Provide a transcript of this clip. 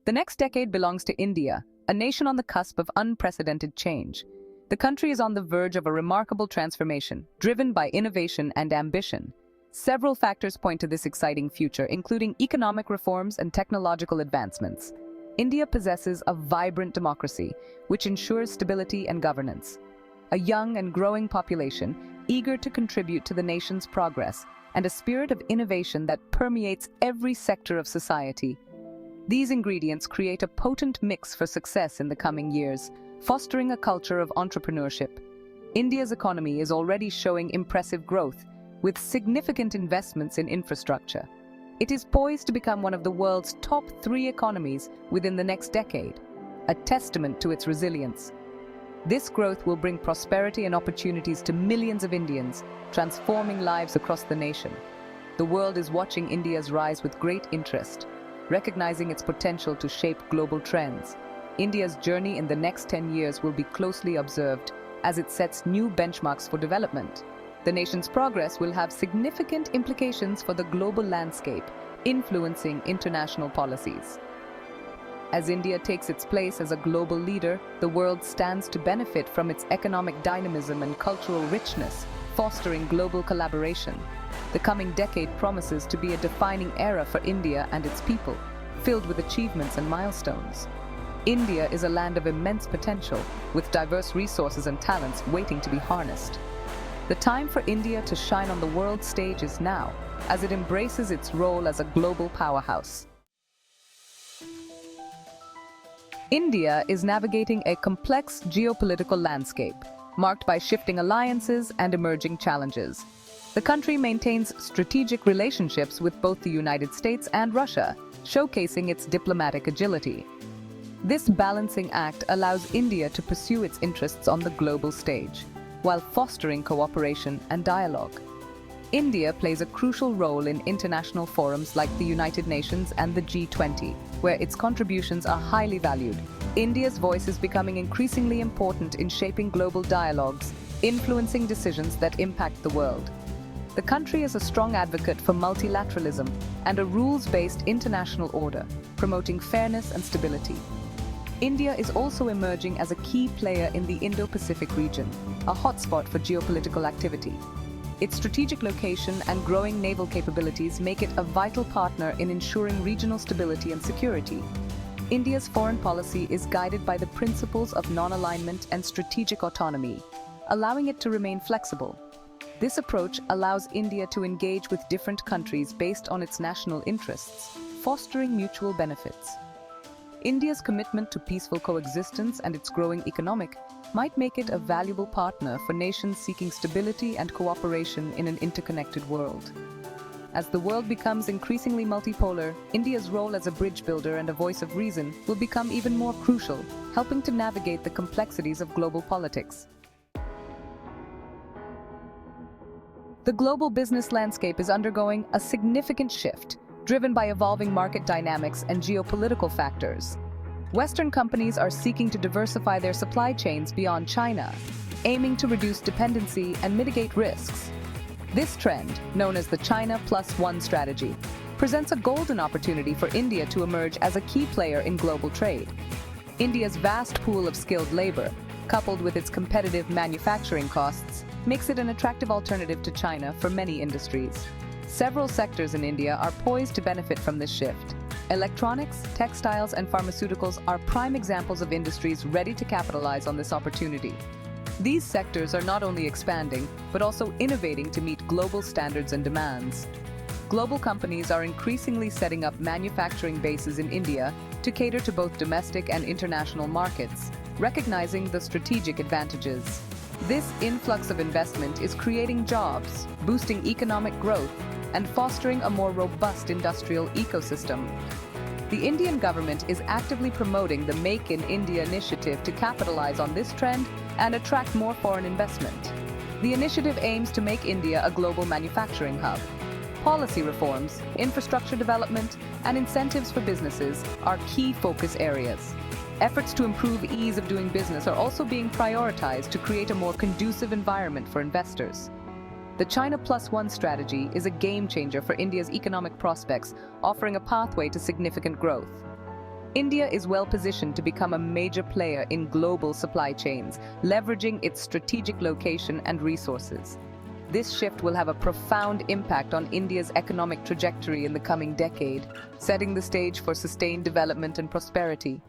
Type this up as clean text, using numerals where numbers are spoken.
The next decade belongs to India, a nation on the cusp of unprecedented change. The country is on the verge of a remarkable transformation, driven by innovation and ambition. Several factors point to this exciting future, including economic reforms and technological advancements. India possesses a vibrant democracy, which ensures stability and governance. A young and growing population, eager to contribute to the nation's progress, and a spirit of innovation that permeates every sector of society. These ingredients create a potent mix for success in the coming years, fostering a culture of entrepreneurship. India's economy is already showing impressive growth, with significant investments in infrastructure. It is poised to become one of the world's top 3 economies within the next decade, a testament to its resilience. This growth will bring prosperity and opportunities to millions of Indians, transforming lives across the nation. The world is watching India's rise with great interest, recognizing its potential to shape global trends. India's journey in the next 10 years will be closely observed as it sets new benchmarks for development. The nation's progress will have significant implications for the global landscape, influencing international policies. As India takes its place as a global leader, the world stands to benefit from its economic dynamism and cultural richness, fostering global collaboration. The coming decade promises to be a defining era for India and its people, filled with achievements and milestones. India is a land of immense potential, with diverse resources and talents waiting to be harnessed. The time for India to shine on the world stage is now, as it embraces its role as a global powerhouse. India is navigating a complex geopolitical landscape, marked by shifting alliances and emerging challenges. The country maintains strategic relationships with both the United States and Russia, showcasing its diplomatic agility. This balancing act allows India to pursue its interests on the global stage, while fostering cooperation and dialogue. India plays a crucial role in international forums like the United Nations and the G20, where its contributions are highly valued. India's voice is becoming increasingly important in shaping global dialogues, influencing decisions that impact the world. The country is a strong advocate for multilateralism and a rules-based international order, promoting fairness and stability. India is also emerging as a key player in the Indo-Pacific region, a hotspot for geopolitical activity. Its strategic location and growing naval capabilities make it a vital partner in ensuring regional stability and security. India's foreign policy is guided by the principles of non-alignment and strategic autonomy, allowing it to remain flexible. This approach allows India to engage with different countries based on its national interests, fostering mutual benefits. India's commitment to peaceful coexistence and its growing economic might make it a valuable partner for nations seeking stability and cooperation in an interconnected world. As the world becomes increasingly multipolar, India's role as a bridge builder and a voice of reason will become even more crucial, helping to navigate the complexities of global politics. The global business landscape is undergoing a significant shift, driven by evolving market dynamics and geopolitical factors. Western companies are seeking to diversify their supply chains beyond China, aiming to reduce dependency and mitigate risks. This trend, known as the China Plus One strategy, presents a golden opportunity for India to emerge as a key player in global trade. India's vast pool of skilled labor, coupled with its competitive manufacturing costs, makes it an attractive alternative to China for many industries. Several sectors in India are poised to benefit from this shift. Electronics, textiles, and pharmaceuticals are prime examples of industries ready to capitalize on this opportunity. These sectors are not only expanding, but also innovating to meet global standards and demands. Global companies are increasingly setting up manufacturing bases in India to cater to both domestic and international markets, recognizing the strategic advantages. This influx of investment is creating jobs, boosting economic growth, and fostering a more robust industrial ecosystem. The Indian government is actively promoting the Make in India initiative to capitalize on this trend and attract more foreign investment. The initiative aims to make India a global manufacturing hub. Policy reforms, infrastructure development, and incentives for businesses are key focus areas. Efforts to improve ease of doing business are also being prioritized to create a more conducive environment for investors. The China Plus One strategy is a game changer for India's economic prospects, offering a pathway to significant growth. India is well positioned to become a major player in global supply chains, leveraging its strategic location and resources. This shift will have a profound impact on India's economic trajectory in the coming decade, setting the stage for sustained development and prosperity.